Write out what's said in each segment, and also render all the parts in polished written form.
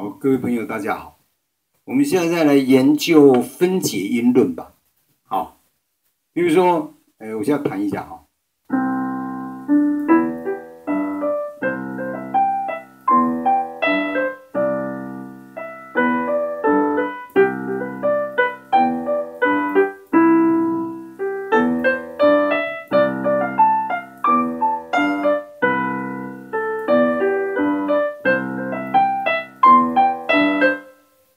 好，各位朋友，大家好。我们现在再来研究分解音论吧。好，比如说，我现在弹一下哈。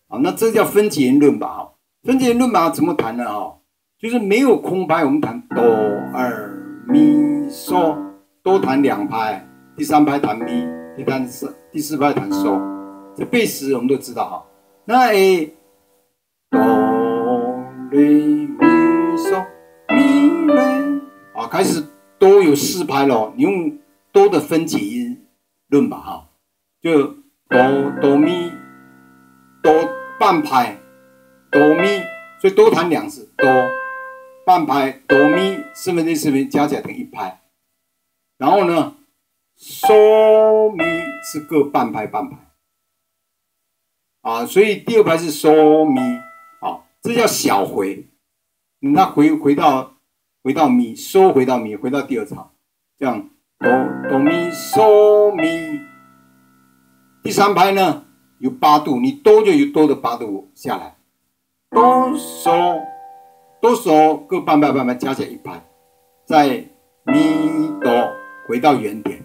好，那这叫分解音论吧？哈，分解音论吧怎么弹呢？哈，就是没有空拍，我们弹哆、二、咪、嗦，多弹2拍，第3拍弹咪，第4拍弹嗦。这贝斯我们都知道哈。那哆、来、咪、嗦、咪、来，啊，开始哆有4拍咯，你用哆的分解音论吧？哈，就哆咪。哆半拍，哆咪，所以多弹2次，哆半拍，哆咪4/4加起来等于1拍。然后呢，嗦咪是各半拍半拍，啊，所以第2拍是嗦咪，啊，这叫小回。它回到咪，嗦回到咪，回到第2场，这样哆咪嗦咪。第3拍呢？有8度，你哆就有哆的8度下来，哆嗦各半拍半拍加起来1拍，再咪哆回到原点，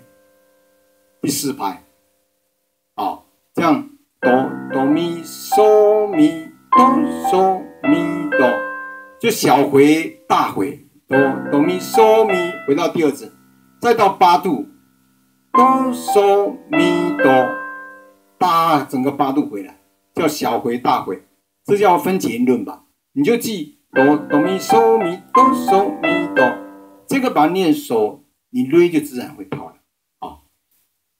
第4拍，啊，这样哆咪嗦咪哆嗦咪哆，就小回大回，哆咪嗦咪回到第2次，再到8度，哆嗦咪哆。整个8度回来，叫小回大回，这叫分解音论吧？你就记哆咪嗦咪哆嗦咪哆，这个把它念熟，你瑞就自然会套了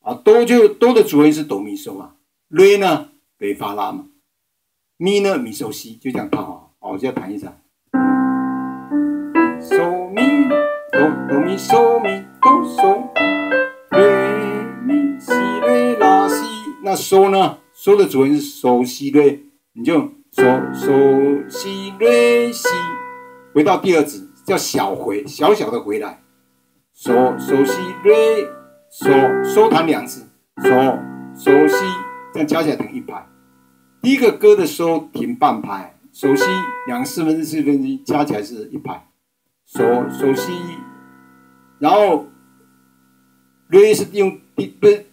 啊！哆的主音是哆咪嗦嘛，瑞呢北发拉嘛，咪呢咪嗦西，就这样套啊！好，我现在弹一下，嗦咪哆咪嗦咪哆嗦，瑞咪西瑞拉西。那嗦呢？嗦的主音是嗦西瑞，你就嗦西瑞西，回到第2指叫小回，小小的回来，嗦西瑞嗦弹2次，嗦西，这样加起来等于1拍。第一个歌的嗦停半拍，嗦西24/4加起来是1拍，嗦西，然后瑞是用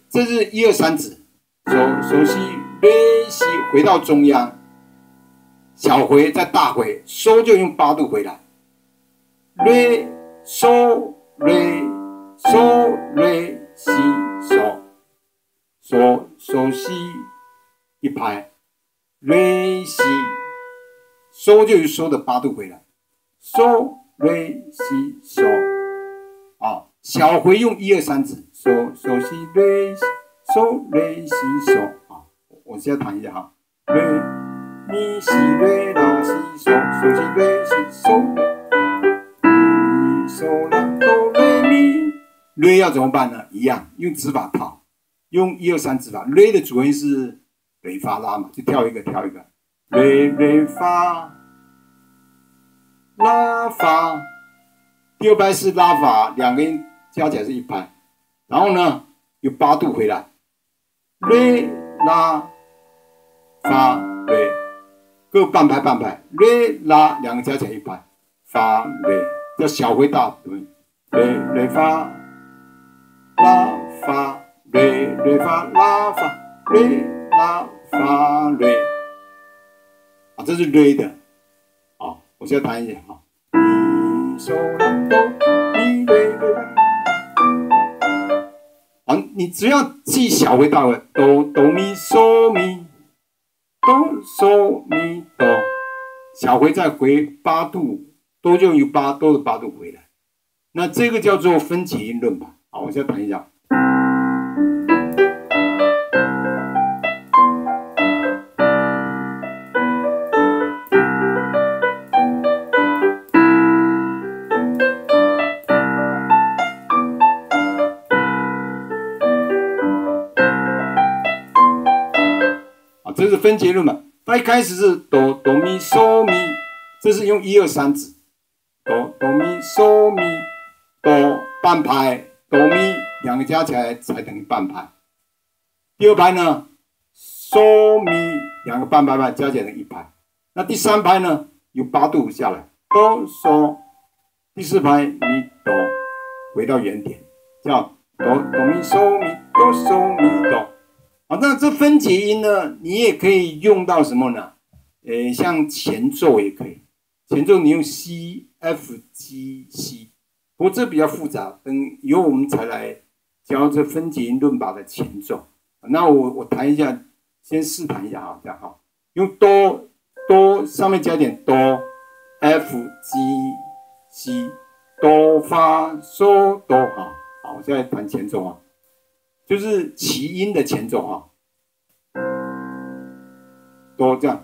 这是1、2、3指。嗦西瑞西回到中央，小回再大回，嗦就用8度回来，瑞嗦瑞西嗦西1拍，瑞西嗦就用嗦的8度回来，嗦瑞西嗦，啊，小回用1、2、3指，嗦西瑞西。嗦瑞西嗦啊，我现在弹一下哈，瑞咪西瑞拉西嗦，嗦西瑞西嗦，咪嗦拉哆瑞咪，瑞要怎么办呢？一样用指法套，用1、2、3指法。瑞的主音是瑞发拉嘛，就跳一个，瑞发拉发，第2拍是拉法，2个音加起来是1拍，然后呢有8度回来。瑞拉发瑞各半拍半拍，瑞拉2个加起来1拍，发瑞叫小回大回，瑞发拉发瑞发拉发瑞拉发瑞，啊，这是瑞的，啊，我现在弹一下哈，咪嗦拉哆咪瑞瑞。好，你只要记小回大回，哆咪嗦咪，哆嗦咪哆，小回再回8度，哆就有哆的8度回来，那这个叫做分解音论吧。好，我现在弹一下。这是分节论嘛。它一开始是哆哆咪嗦咪，这是用1、2、3指，哆哆咪嗦咪哆半拍，哆咪两个加起来才等于半拍。第二拍呢，嗦咪两个半拍拍加起来等于1拍。那第3拍呢，有8度下来，哆嗦。第4拍咪哆，回到原点，叫哆哆咪嗦咪哆嗦咪哆。好，那这分节音呢，你也可以用到什么呢？像前奏也可以，前奏你用 C、F、G、C， 不过这比较复杂，等以后我们才来教这分节音论把的前奏。那我弹一下，先试弹一下啊，这样哈，用哆上面加点哆 ，F、G、C， 哆发嗦哆，好，我现在弹前奏啊。就是起音的前奏啊，都这样。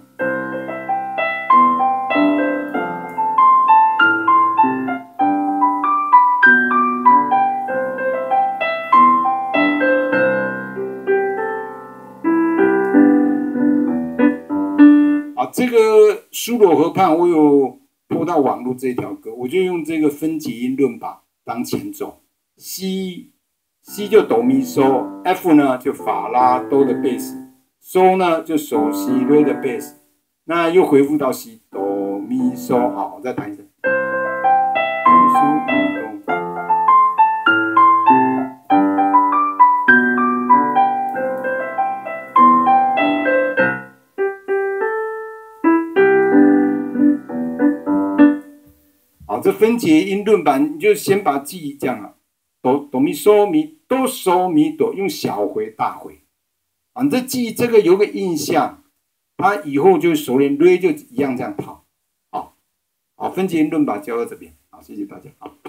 这个苏罗河畔我有播到网络这条歌，我就用这个分节音论把当前奏。C 就哆咪嗦 ，F 呢就法拉哆的贝斯，嗦呢就嗦西瑞的贝斯，那又回复到 C 哆咪嗦，好，我再弹一次。好，这分节音论版你就先把记忆这样啊。哆咪嗦咪哆嗦咪哆，用小回大回，反正记这个有个印象，他以后就熟练，瑞就一样这样跑，好，分节音论把教到这边，好，谢谢大家，好。